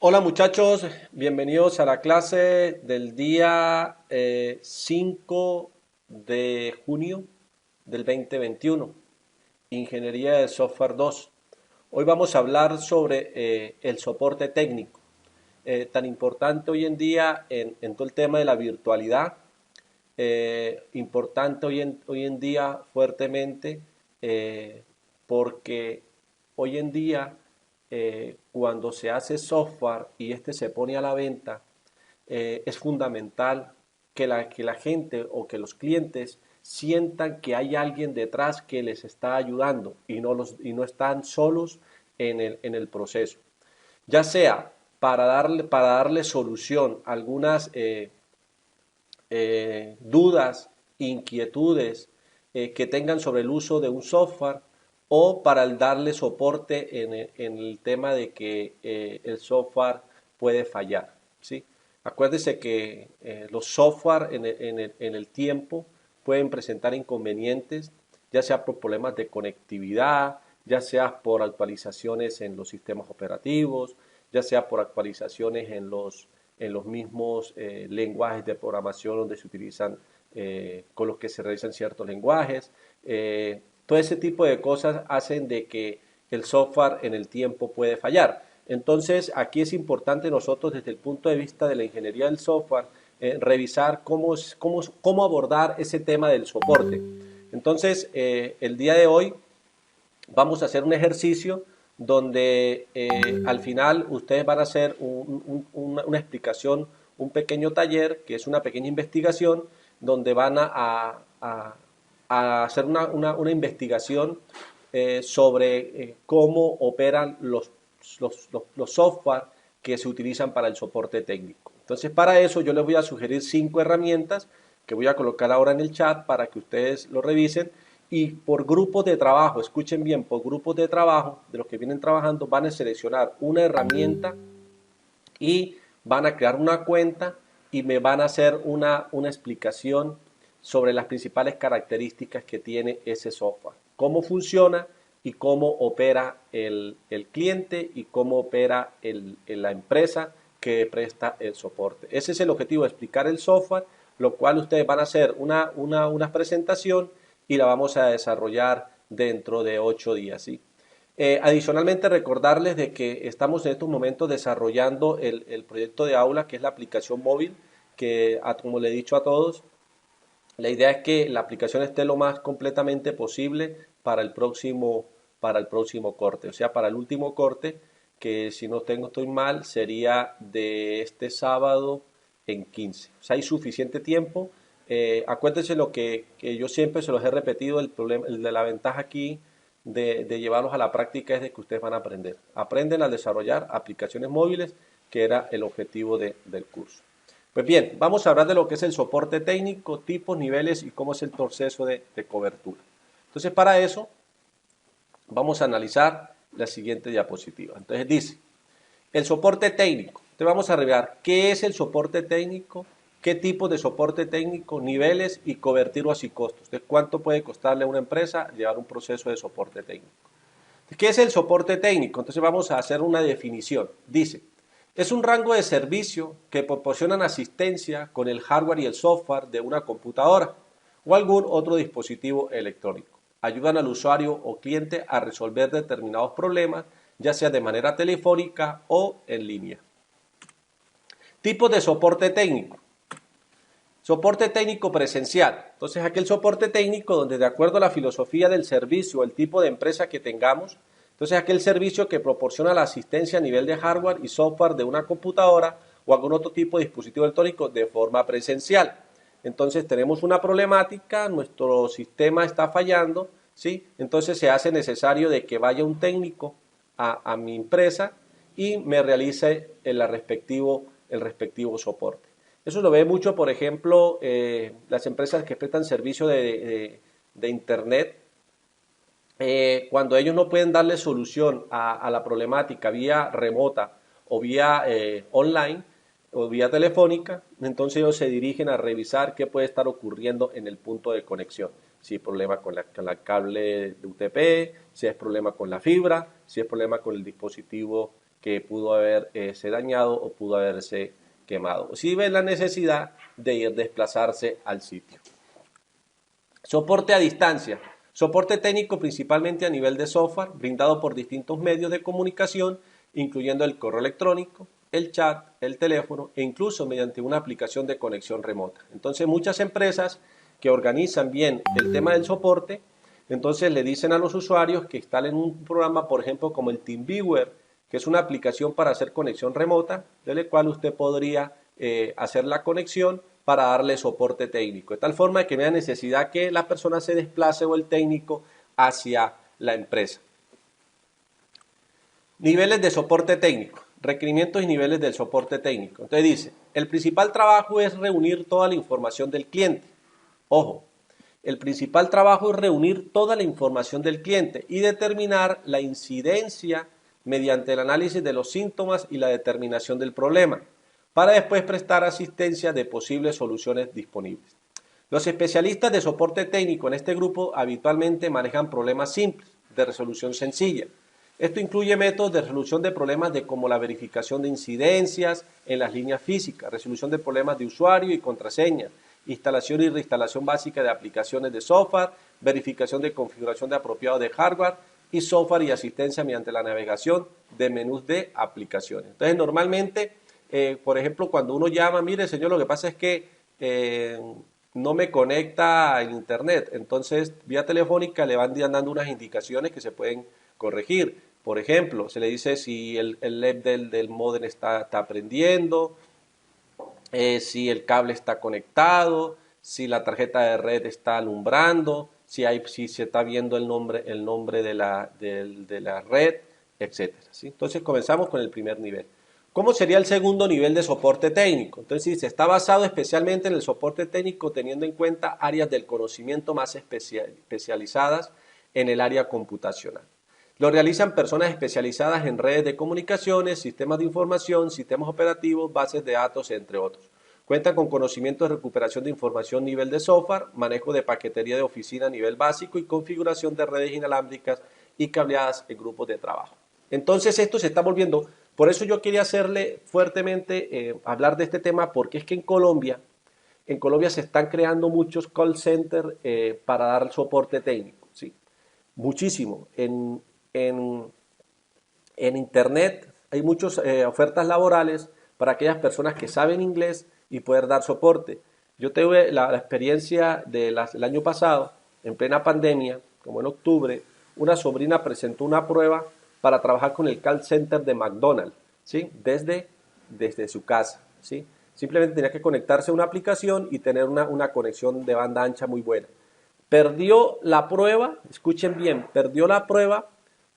Hola muchachos, bienvenidos a la clase del día 5 de junio del 2021, Ingeniería de Software 2. Hoy vamos a hablar sobre el soporte técnico, tan importante hoy en día en todo el tema de la virtualidad, importante hoy en día fuertemente eh, porque hoy en día cuando se hace software y este se pone a la venta, es fundamental que la gente o que los clientes sientan que hay alguien detrás que les está ayudando y no están solos en el proceso. Ya sea para darle solución a algunas dudas, inquietudes que tengan sobre el uso de un software o para el darle soporte en el tema de que el software puede fallar, ¿sí? Acuérdese que los software en el tiempo pueden presentar inconvenientes, ya sea por problemas de conectividad, ya sea por actualizaciones en los sistemas operativos, ya sea por actualizaciones en los mismos lenguajes de programación donde se utilizan, con los que se realizan ciertos lenguajes. Todo ese tipo de cosas hacen de que el software en el tiempo puede fallar. Entonces, aquí es importante nosotros desde el punto de vista de la ingeniería del software, revisar cómo abordar ese tema del soporte. Entonces, el día de hoy vamos a hacer un ejercicio donde al final ustedes van a hacer una explicación, un pequeño taller, que es una pequeña investigación, donde van a hacer una investigación sobre cómo operan los software que se utilizan para el soporte técnico. Entonces, para eso yo les voy a sugerir 5 herramientas que voy a colocar ahora en el chat para que ustedes lo revisen y por grupos de trabajo, escuchen bien, por grupos de trabajo de los que vienen trabajando van a seleccionar una herramienta y van a crear una cuenta y me van a hacer una explicación sobre las principales características que tiene ese software, cómo funciona y cómo opera el cliente y cómo opera la empresa que presta el soporte. Ese es el objetivo, explicar el software, lo cual ustedes van a hacer una presentación y la vamos a desarrollar dentro de 8 días, ¿sí? Adicionalmente, recordarles de que estamos en estos momentos desarrollando el proyecto de aula, que es la aplicación móvil, que como le he dicho a todos, la idea es que la aplicación esté lo más completamente posible para el próximo corte, o sea, para el último corte, que si no estoy mal, sería de este sábado en 15. O sea, hay suficiente tiempo. Acuérdense lo que yo siempre se los he repetido, el problema, el de la ventaja aquí de llevarlos a la práctica es de que ustedes van a aprender. Aprenden a desarrollar aplicaciones móviles, que era el objetivo del curso. Pues bien, vamos a hablar de lo que es el soporte técnico, tipos, niveles y cómo es el proceso de cobertura. Entonces, para eso, vamos a analizar la siguiente diapositiva. Entonces dice, el soporte técnico. Entonces vamos a revisar qué es el soporte técnico, qué tipo de soporte técnico, niveles y coberturas y costos. De cuánto puede costarle a una empresa llevar un proceso de soporte técnico. ¿Qué es el soporte técnico? Entonces vamos a hacer una definición. Dice, es un rango de servicio que proporcionan asistencia con el hardware y el software de una computadora o algún otro dispositivo electrónico. Ayudan al usuario o cliente a resolver determinados problemas, ya sea de manera telefónica o en línea. Tipos de soporte técnico. Soporte técnico presencial. Entonces, aquel soporte técnico donde de acuerdo a la filosofía del servicio o el tipo de empresa que tengamos, entonces aquel servicio que proporciona la asistencia a nivel de hardware y software de una computadora o algún otro tipo de dispositivo electrónico de forma presencial. Entonces, tenemos una problemática, nuestro sistema está fallando, ¿sí? Entonces, se hace necesario de que vaya un técnico a mi empresa y me realice el respectivo soporte. Eso lo ve mucho, por ejemplo, las empresas que prestan servicio de Internet. Cuando ellos no pueden darle solución a la problemática vía remota o vía online o vía telefónica, entonces ellos se dirigen a revisar qué puede estar ocurriendo en el punto de conexión. Si hay problema con la cable de UTP, si es problema con la fibra, si es problema con el dispositivo que pudo haberse dañado o pudo haberse quemado. Si ven la necesidad de ir desplazarse al sitio. Soporte a distancia. Soporte técnico principalmente a nivel de software, brindado por distintos medios de comunicación, incluyendo el correo electrónico, el chat, el teléfono e incluso mediante una aplicación de conexión remota. Entonces muchas empresas que organizan bien el tema del soporte, entonces le dicen a los usuarios que instalen un programa, por ejemplo, como el TeamViewer, que es una aplicación para hacer conexión remota, de la cual usted podría hacer la conexión para darle soporte técnico, de tal forma que no haya necesidad que la persona se desplace o el técnico hacia la empresa. Niveles de soporte técnico, requerimientos y niveles del soporte técnico. Entonces dice, el principal trabajo es reunir toda la información del cliente. Ojo, el principal trabajo es reunir toda la información del cliente y determinar la incidencia mediante el análisis de los síntomas y la determinación del problema, para después prestar asistencia de posibles soluciones disponibles. Los especialistas de soporte técnico en este grupo habitualmente manejan problemas simples, de resolución sencilla. Esto incluye métodos de resolución de problemas como la verificación de incidencias en las líneas físicas, resolución de problemas de usuario y contraseña, instalación y reinstalación básica de aplicaciones de software, verificación de configuración de apropiado de hardware y software y asistencia mediante la navegación de menús de aplicaciones. Entonces, normalmente, por ejemplo, cuando uno llama, mire, señor, lo que pasa es que no me conecta el internet, entonces vía telefónica le van dando unas indicaciones que se pueden corregir. Por ejemplo, se le dice si el LED del módem está prendiendo, si el cable está conectado, si la tarjeta de red está alumbrando, si se está viendo el nombre de la red, etc. ¿Sí? Entonces comenzamos con el primer nivel. ¿Cómo sería el segundo nivel de soporte técnico? Entonces dice, está basado especialmente en el soporte técnico teniendo en cuenta áreas del conocimiento más especializadas en el área computacional. Lo realizan personas especializadas en redes de comunicaciones, sistemas de información, sistemas operativos, bases de datos, entre otros. Cuentan con conocimientos de recuperación de información nivel de software, manejo de paquetería de oficina a nivel básico y configuración de redes inalámbricas y cableadas en grupos de trabajo. Entonces esto se está volviendo, por eso yo quería hacerle fuertemente hablar de este tema, porque es que en Colombia se están creando muchos call centers para dar soporte técnico, ¿sí? Muchísimo. En internet hay muchas ofertas laborales para aquellas personas que saben inglés y poder dar soporte. Yo tuve la experiencia el año pasado, en plena pandemia, como en octubre, una sobrina presentó una prueba para trabajar con el call center de McDonald's, ¿sí? Desde su casa, ¿sí? Simplemente tenía que conectarse a una aplicación y tener una conexión de banda ancha muy buena. Perdió la prueba, escuchen bien, perdió la prueba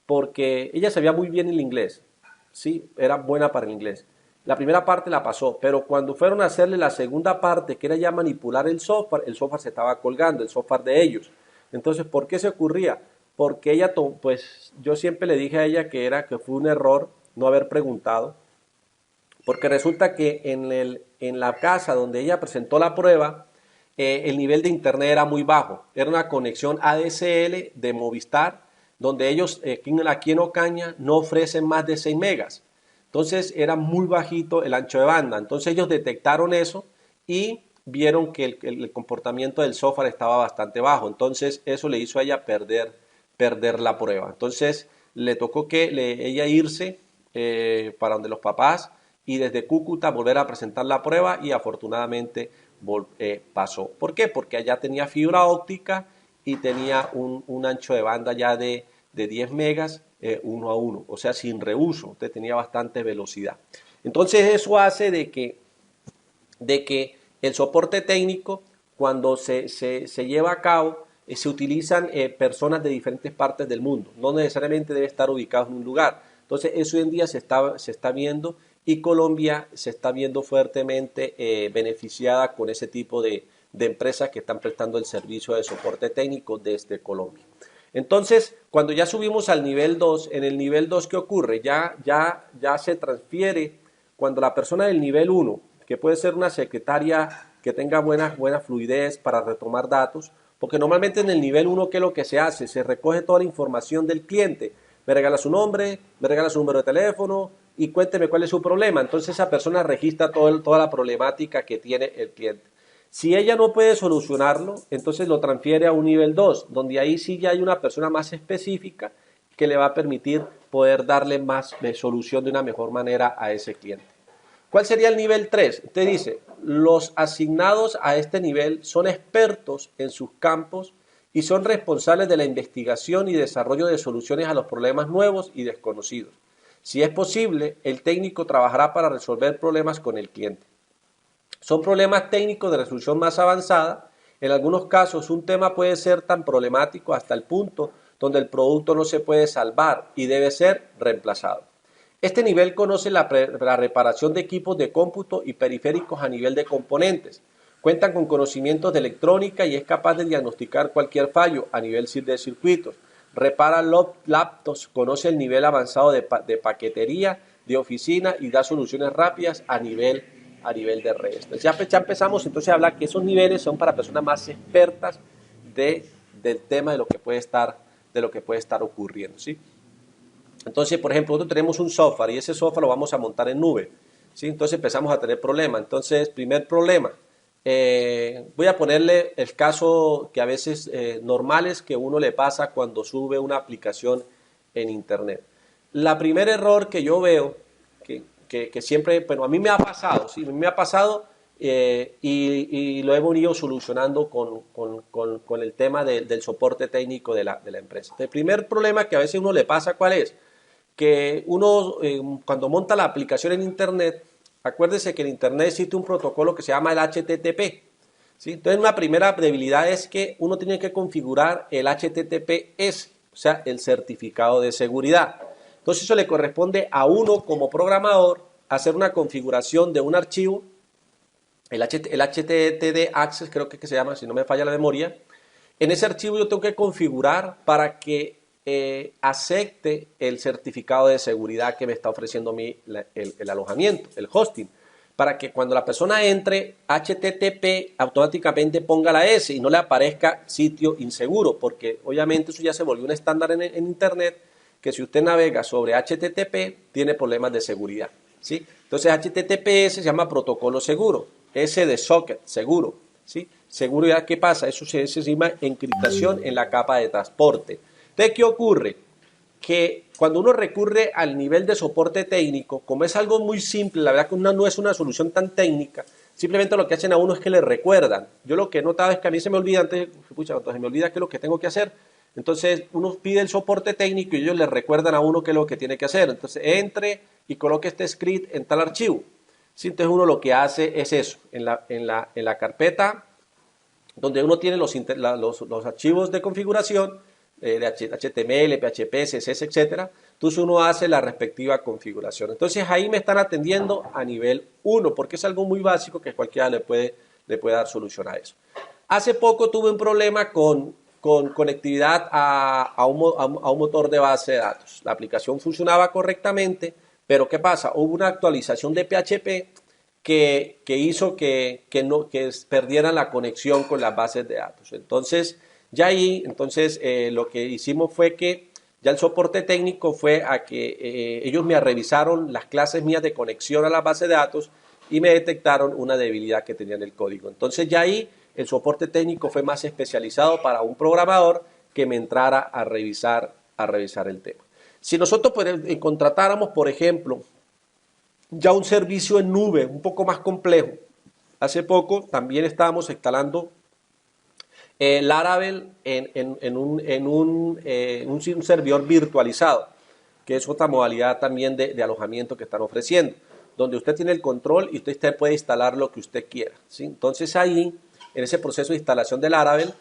porque ella sabía muy bien el inglés, sí, era buena para el inglés. La primera parte la pasó, pero cuando fueron a hacerle la segunda parte, que era ya manipular el software se estaba colgando, el software de ellos. Entonces, ¿por qué se ocurría? Porque ella, pues yo siempre le dije a ella que fue un error no haber preguntado, porque resulta que en la casa donde ella presentó la prueba, el nivel de internet era muy bajo, era una conexión ADSL de Movistar, donde ellos aquí en Ocaña no ofrecen más de 6 megas. Entonces era muy bajito el ancho de banda. Entonces ellos detectaron eso y vieron que el comportamiento del software estaba bastante bajo. Entonces eso le hizo a ella perder la prueba. Entonces le tocó ella irse para donde los papás y desde Cúcuta volver a presentar la prueba y afortunadamente pasó. ¿Por qué? Porque allá tenía fibra óptica y tenía un ancho de banda ya de 10 megas 1 a 1, o sea, sin reuso, usted tenía bastante velocidad. Entonces eso hace de que el soporte técnico, cuando se lleva a cabo, se utilizan personas de diferentes partes del mundo, no necesariamente debe estar ubicado en un lugar. Entonces eso hoy en día se está viendo y Colombia se está viendo fuertemente beneficiada con ese tipo de empresas que están prestando el servicio de soporte técnico desde Colombia. Entonces, cuando ya subimos al nivel 2, en el nivel 2, ¿qué ocurre? Ya se transfiere cuando la persona del nivel 1, que puede ser una secretaria que tenga buena fluidez para retomar datos, porque normalmente en el nivel 1, ¿qué es lo que se hace? Se recoge toda la información del cliente. Me regala su nombre, me regala su número de teléfono, y cuénteme cuál es su problema. Entonces esa persona registra toda la problemática que tiene el cliente. Si ella no puede solucionarlo, entonces lo transfiere a un nivel 2, donde ahí sí ya hay una persona más específica que le va a permitir poder darle más de solución de una mejor manera a ese cliente. ¿Cuál sería el nivel 3? Usted dice, los asignados a este nivel son expertos en sus campos y son responsables de la investigación y desarrollo de soluciones a los problemas nuevos y desconocidos. Si es posible, el técnico trabajará para resolver problemas con el cliente. Son problemas técnicos de resolución más avanzada. En algunos casos, un tema puede ser tan problemático hasta el punto donde el producto no se puede salvar y debe ser reemplazado. Este nivel conoce la reparación de equipos de cómputo y periféricos a nivel de componentes. Cuentan con conocimientos de electrónica y es capaz de diagnosticar cualquier fallo a nivel de circuitos. Repara laptops, conoce el nivel avanzado de paquetería, de oficina y da soluciones rápidas a nivel de redes. Entonces ya empezamos entonces a hablar que esos niveles son para personas más expertas del tema de lo que puede estar ocurriendo, ¿sí? Entonces, por ejemplo, nosotros tenemos un software y ese software lo vamos a montar en nube, ¿sí? Entonces empezamos a tener problemas. Entonces, primer problema, voy a ponerle el caso que a veces normales que uno le pasa cuando sube una aplicación en internet. La primer error que yo veo, que siempre, bueno, a mí me ha pasado, ¿sí? Me ha pasado y lo hemos ido solucionando con el tema del soporte técnico de la empresa. El primer problema que a veces uno le pasa, ¿cuál es? Que uno cuando monta la aplicación en internet, acuérdese que en internet existe un protocolo que se llama el HTTP, ¿sí? Entonces una primera debilidad es que uno tiene que configurar el HTTPS, o sea, el certificado de seguridad. Entonces eso le corresponde a uno como programador hacer una configuración de un archivo, el HTTP Access creo que se llama, si no me falla la memoria. En ese archivo yo tengo que configurar para que acepte el certificado de seguridad que me está ofreciendo a mí el alojamiento, el hosting, para que cuando la persona entre HTTP automáticamente ponga la S y no le aparezca sitio inseguro, porque obviamente eso ya se volvió un estándar en internet, que si usted navega sobre HTTP tiene problemas de seguridad, ¿sí? Entonces HTTPS se llama protocolo seguro, S de socket, seguro, ¿sí? Seguridad, ¿qué pasa? Eso se llama encriptación en la capa de transporte. Entonces, ¿qué ocurre? Que cuando uno recurre al nivel de soporte técnico, como es algo muy simple, la verdad que no es una solución tan técnica, simplemente lo que hacen a uno es que le recuerdan. Yo lo que he notado es que a mí se me olvida, entonces me olvida qué es lo que tengo que hacer. Entonces uno pide el soporte técnico y ellos le recuerdan a uno qué es lo que tiene que hacer. Entonces entre y coloque este script en tal archivo. ¿Sí? Entonces uno lo que hace es eso, en la carpeta donde uno tiene los archivos de configuración, de HTML, PHP, CSS, etcétera. Entonces uno hace la respectiva configuración. Entonces ahí me están atendiendo a nivel 1, porque es algo muy básico que cualquiera le puede dar solución a eso. Hace poco tuve un problema con conectividad a un motor de base de datos. La aplicación funcionaba correctamente, pero ¿qué pasa? Hubo una actualización de PHP que hizo que perdieran la conexión con las bases de datos. Entonces, ya ahí, lo que hicimos fue que ya el soporte técnico fue a que ellos me revisaron las clases mías de conexión a la base de datos y me detectaron una debilidad que tenía en el código. Entonces ya ahí el soporte técnico fue más especializado para un programador que me entrara a revisar el tema. Si nosotros contratáramos, por ejemplo, ya un servicio en nube un poco más complejo, hace poco también estábamos instalando Laravel en un servidor virtualizado, que es otra modalidad también de alojamiento que están ofreciendo, donde usted tiene el control y usted puede instalar lo que usted quiera, ¿sí? Entonces ahí, en ese proceso de instalación de Laravel,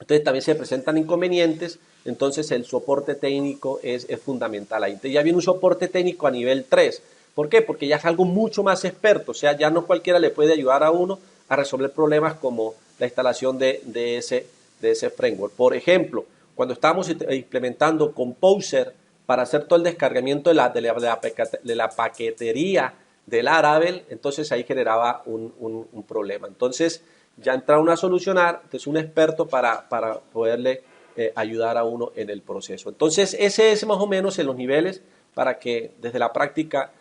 entonces también se presentan inconvenientes, entonces el soporte técnico es fundamental ahí. Entonces ya viene un soporte técnico a nivel 3. ¿Por qué? Porque ya es algo mucho más experto, o sea, ya no cualquiera le puede ayudar a uno a resolver problemas como la instalación de ese framework. Por ejemplo, cuando estábamos implementando Composer para hacer todo el descargamiento de la paquetería de Laravel, entonces ahí generaba un problema. Entonces ya entraron a solucionar, entonces un experto para poderle ayudar a uno en el proceso. Entonces ese es más o menos en los niveles para que desde la práctica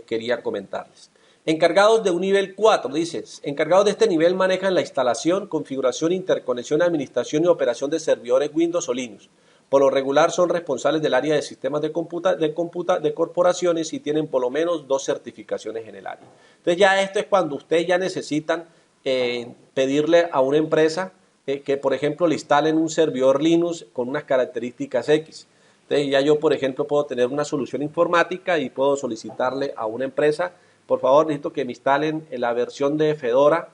quería comentarles. Encargados de un nivel 4, dices, encargados de este nivel manejan la instalación, configuración, interconexión, administración y operación de servidores Windows o Linux. Por lo regular son responsables del área de sistemas de corporaciones y tienen por lo menos 2 certificaciones en el área. Entonces ya esto es cuando ustedes ya necesitan pedirle a una empresa que por ejemplo le instalen un servidor Linux con unas características X. Entonces ya yo por ejemplo puedo tener una solución informática y puedo solicitarle a una empresa, por favor necesito que me instalen la versión de Fedora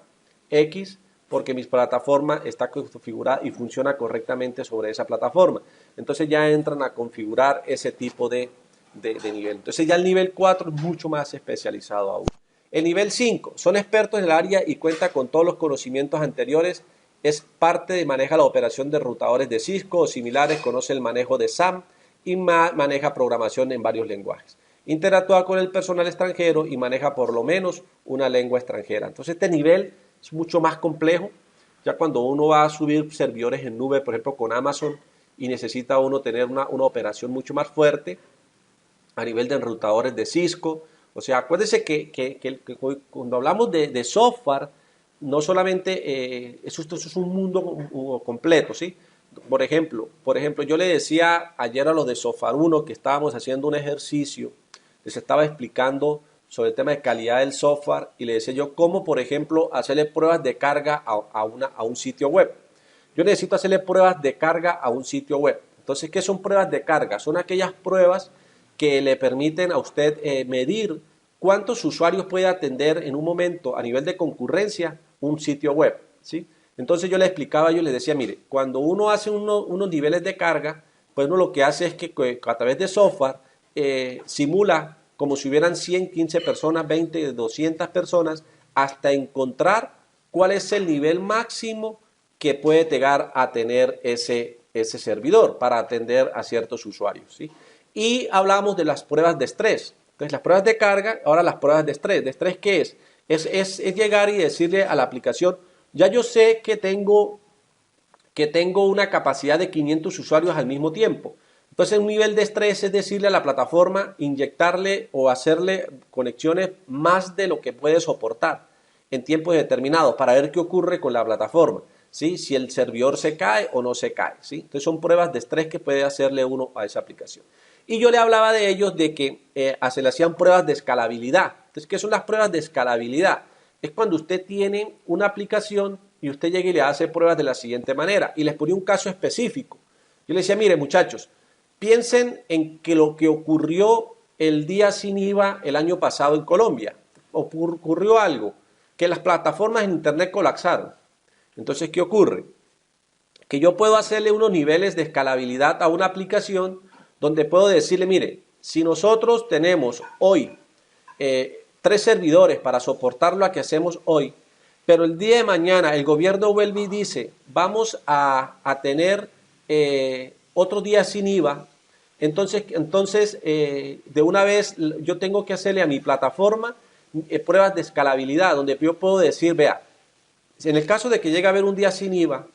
X porque mi plataforma está configurada y funciona correctamente sobre esa plataforma. Entonces ya entran a configurar ese tipo de nivel. Entonces ya el nivel 4 es mucho más especializado aún. El nivel 5, son expertos en el área y cuenta con todos los conocimientos anteriores, es parte de maneja la operación de rutadores de Cisco o similares, conoce el manejo de SAM y maneja programación en varios lenguajes. Interactúa con el personal extranjero y maneja por lo menos una lengua extranjera. Entonces este nivel es mucho más complejo, ya cuando uno va a subir servidores en nube, por ejemplo con Amazon, y necesita uno tener una operación mucho más fuerte a nivel de enrutadores de Cisco. O sea, acuérdense que cuando hablamos de software, no solamente eso es un mundo completo, ¿sí? Por ejemplo, yo le decía ayer a los de Software 1 que estábamos haciendo un ejercicio, les estaba explicando sobre el tema de calidad del software y le decía yo cómo, por ejemplo, hacerle pruebas de carga a un sitio web. Yo necesito hacerle pruebas de carga a un sitio web. Entonces, ¿qué son pruebas de carga? Son aquellas pruebas que le permiten a usted medir cuántos usuarios puede atender en un momento a nivel de concurrencia un sitio web, ¿sí? Entonces yo le explicaba, yo le decía, mire, cuando uno hace unos niveles de carga, pues uno lo que hace es que a través de software simula como si hubieran 100, 15 personas, 20, 200 personas, hasta encontrar cuál es el nivel máximo que puede llegar a tener ese servidor para atender a ciertos usuarios, ¿sí? Y hablamos de las pruebas de estrés. Entonces, las pruebas de carga, ahora las pruebas de estrés. ¿De estrés qué es? Es llegar y decirle a la aplicación, ya yo sé que tengo una capacidad de 500 usuarios al mismo tiempo. Entonces, un nivel de estrés es decirle a la plataforma, inyectarle o hacerle conexiones más de lo que puede soportar en tiempos determinados para ver qué ocurre con la plataforma, ¿sí? Si el servidor se cae o no se cae, ¿sí? Entonces, son pruebas de estrés que puede hacerle uno a esa aplicación. Y yo le hablaba de ellos de que se le hacían pruebas de escalabilidad. Entonces, ¿qué son las pruebas de escalabilidad? Es cuando usted tiene una aplicación y usted llega y le hace pruebas de la siguiente manera. Y les ponía un caso específico. Yo le decía, mire muchachos, piensen en que lo que ocurrió el día sin IVA el año pasado en Colombia. Ocurrió algo, que las plataformas en Internet colapsaron. Entonces, ¿qué ocurre? Que yo puedo hacerle unos niveles de escalabilidad a una aplicación donde puedo decirle, mire, si nosotros tenemos hoy 3 servidores para soportar lo que hacemos hoy, pero el día de mañana el gobierno vuelve y dice, vamos a tener otro día sin IVA, entonces de una vez yo tengo que hacerle a mi plataforma pruebas de escalabilidad, donde yo puedo decir, vea, en el caso de que llegue a haber un día sin IVA,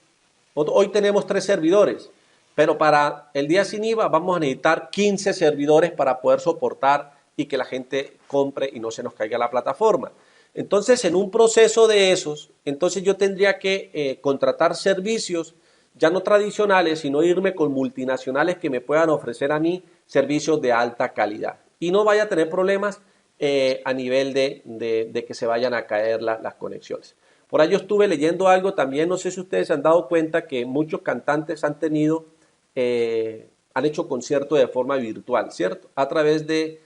hoy tenemos 3 servidores, pero para el día sin IVA vamos a necesitar 15 servidores para poder soportar y que la gente compre y no se nos caiga la plataforma. Entonces, en un proceso de esos, entonces yo tendría que contratar servicios ya no tradicionales, sino irme con multinacionales que me puedan ofrecer a mí servicios de alta calidad. Y no vaya a tener problemas a nivel de que se vayan a caer las conexiones. Por ahí yo estuve leyendo algo también, no sé si ustedes se han dado cuenta que muchos cantantes han hecho conciertos de forma virtual, ¿cierto? A través de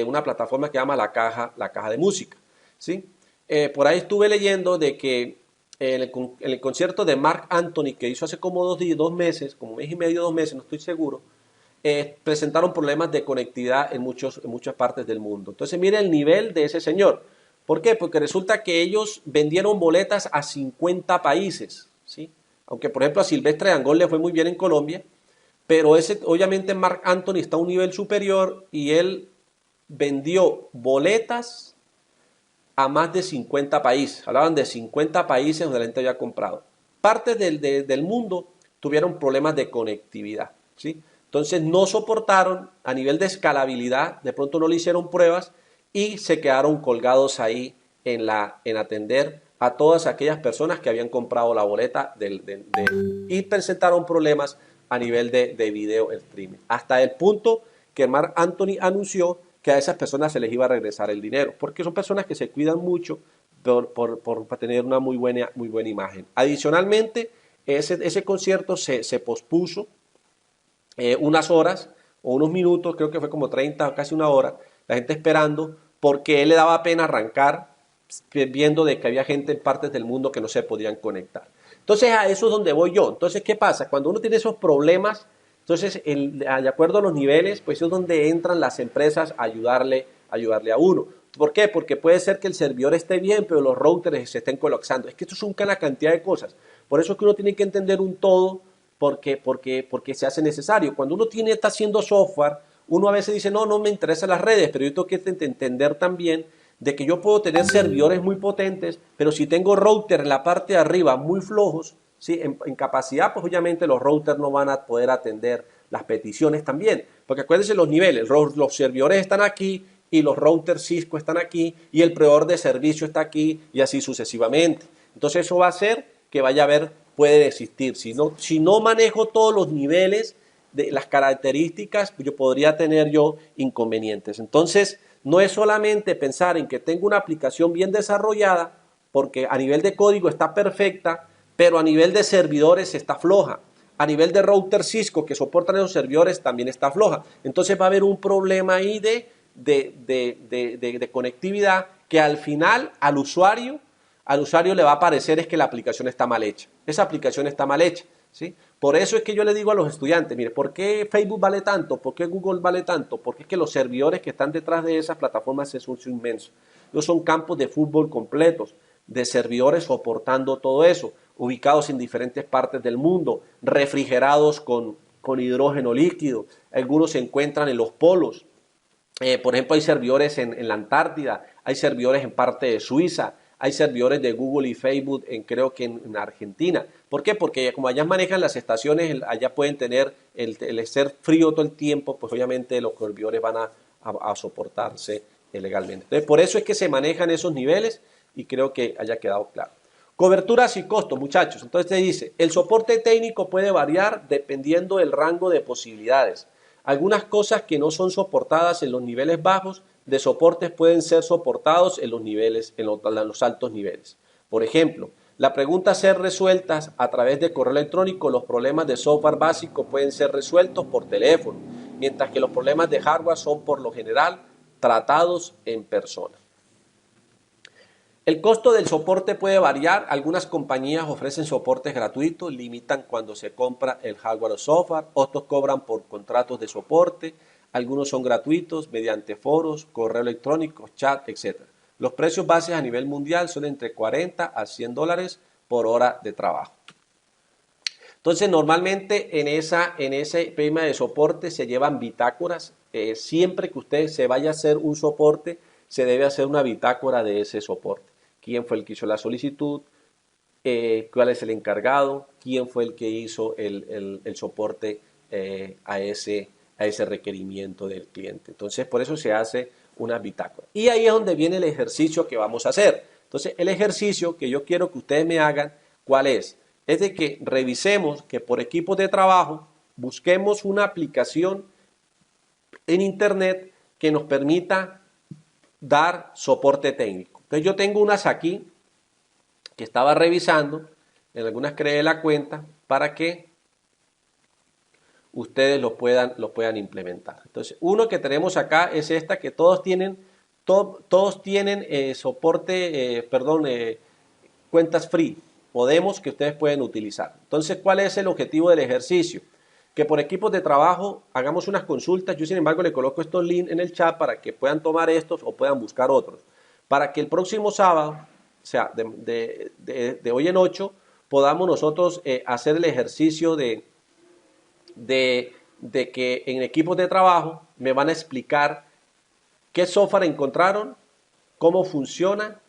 una plataforma que se llama la caja de música, ¿sí? Por ahí estuve leyendo de que en el concierto de Marc Anthony que hizo hace como 2 meses, como 1 mes y medio, 2 meses, no estoy seguro, presentaron problemas de conectividad en muchas partes del mundo. Entonces mire el nivel de ese señor. ¿Por qué? Porque resulta que ellos vendieron boletas a 50 países, ¿sí? Aunque por ejemplo a Silvestre Dangond le fue muy bien en Colombia, pero obviamente Marc Anthony está a un nivel superior y él vendió boletas a más de 50 países. Hablaban de 50 países donde la gente había comprado. Partes del mundo tuvieron problemas de conectividad, ¿sí? Entonces no soportaron a nivel de escalabilidad, de pronto no le hicieron pruebas y se quedaron colgados ahí en atender a todas aquellas personas que habían comprado la boleta y presentaron problemas a nivel de video streaming. Hasta el punto que Marc Anthony anunció que a esas personas se les iba a regresar el dinero, porque son personas que se cuidan mucho para tener una muy buena imagen. Adicionalmente, ese concierto se pospuso unas horas o unos minutos, creo que fue como 30 o casi una hora, la gente esperando, porque él le daba pena arrancar, viendo de que había gente en partes del mundo que no se podían conectar. Entonces a eso es donde voy yo. Entonces, ¿qué pasa? Cuando uno tiene esos problemas, entonces de acuerdo a los niveles, pues es donde entran las empresas a ayudarle a uno. ¿Por qué? Porque puede ser que el servidor esté bien, pero los routers se estén colapsando. Es que esto es una cantidad de cosas. Por eso es que uno tiene que entender un todo porque se hace necesario. Cuando uno está haciendo software, uno a veces dice, no me interesan las redes, pero yo tengo que entender también de que yo puedo tener servidores muy potentes, pero si tengo router en la parte de arriba muy flojos, ¿sí? en capacidad, pues obviamente los routers no van a poder atender las peticiones también. Porque acuérdense los niveles, los servidores están aquí y los routers Cisco están aquí y el proveedor de servicio está aquí y así sucesivamente. Entonces eso va a hacer que vaya a haber, puede existir. Si no manejo todos los niveles de las características, yo podría tener inconvenientes. Entonces, no es solamente pensar en que tengo una aplicación bien desarrollada, porque a nivel de código está perfecta, pero a nivel de servidores está floja. A nivel de router Cisco que soportan esos servidores también está floja. Entonces va a haber un problema ahí de conectividad que al final al usuario le va a parecer es que la aplicación está mal hecha. Esa aplicación está mal hecha, ¿sí? Por eso es que yo le digo a los estudiantes, mire, ¿por qué Facebook vale tanto? ¿Por qué Google vale tanto? Porque es que los servidores que están detrás de esas plataformas es un inmenso. Ellos son campos de fútbol completos, de servidores soportando todo eso, ubicados en diferentes partes del mundo, refrigerados con hidrógeno líquido. Algunos se encuentran en los polos. Por ejemplo, hay servidores en la Antártida, hay servidores en parte de Suiza, hay servidores de Google y Facebook creo que en Argentina. ¿Por qué? Porque como allá manejan las estaciones, allá pueden tener el ser frío todo el tiempo, pues obviamente los servidores van a soportarse legalmente. Entonces, por eso es que se manejan esos niveles y creo que haya quedado claro. Coberturas y costos, muchachos. Entonces te dice, el soporte técnico puede variar dependiendo del rango de posibilidades. Algunas cosas que no son soportadas en los niveles bajos de soportes pueden ser soportados en los altos niveles. Por ejemplo, la pregunta ser resueltas a través de correo electrónico, los problemas de software básico pueden ser resueltos por teléfono, mientras que los problemas de hardware son por lo general tratados en persona. El costo del soporte puede variar. Algunas compañías ofrecen soportes gratuitos, limitan cuando se compra el hardware o software, otros cobran por contratos de soporte, algunos son gratuitos mediante foros, correo electrónico, chat, etc. Los precios bases a nivel mundial son entre 40 a 100 dólares por hora de trabajo. Entonces, normalmente en ese tema de soporte se llevan bitácoras. Siempre que usted se vaya a hacer un soporte, se debe hacer una bitácora de ese soporte. ¿Quién fue el que hizo la solicitud? ¿Cuál es el encargado? ¿Quién fue el que hizo el soporte a ese requerimiento del cliente? Entonces, por eso se hace una bitácora. Y ahí es donde viene el ejercicio que vamos a hacer. Entonces, el ejercicio que yo quiero que ustedes me hagan, ¿cuál es? Es de que revisemos que por equipos de trabajo busquemos una aplicación en internet que nos permita dar soporte técnico. Entonces yo tengo unas aquí que estaba revisando, en algunas creé la cuenta para que ustedes lo puedan implementar. Entonces uno que tenemos acá es esta que todos tienen soporte, cuentas free, podemos que ustedes pueden utilizar. Entonces, ¿cuál es el objetivo del ejercicio? Que por equipos de trabajo hagamos unas consultas. Yo, sin embargo, le coloco estos links en el chat para que puedan tomar estos o puedan buscar otros. Para que el próximo sábado, o sea, de hoy en 8, podamos nosotros hacer el ejercicio de que en equipos de trabajo me van a explicar qué software encontraron, cómo funciona,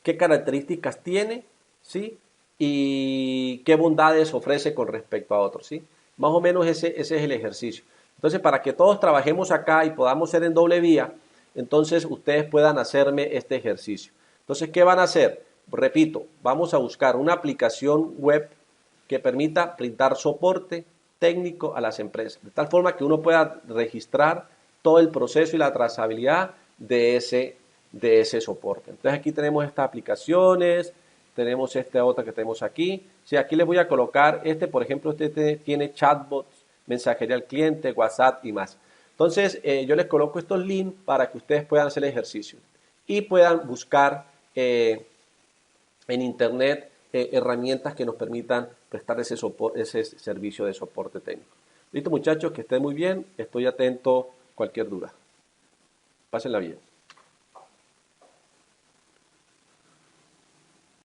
qué características tiene, ¿sí? Y qué bondades ofrece con respecto a otros, ¿sí? Más o menos ese es el ejercicio. Entonces, para que todos trabajemos acá y podamos ser en doble vía, entonces ustedes puedan hacerme este ejercicio. Entonces, ¿qué van a hacer? Repito, vamos a buscar una aplicación web que permita brindar soporte técnico a las empresas, de tal forma que uno pueda registrar todo el proceso y la trazabilidad de ese soporte. Entonces aquí tenemos estas aplicaciones, tenemos esta otra que tenemos aquí. Sí, aquí les voy a colocar por ejemplo, tiene chatbots, mensajería al cliente, WhatsApp y más. Entonces yo les coloco estos links para que ustedes puedan hacer el ejercicio y puedan buscar en internet herramientas que nos permitan prestar ese servicio de soporte técnico. Listo, muchachos, que estén muy bien. Estoy atento a cualquier duda. Pásenla bien.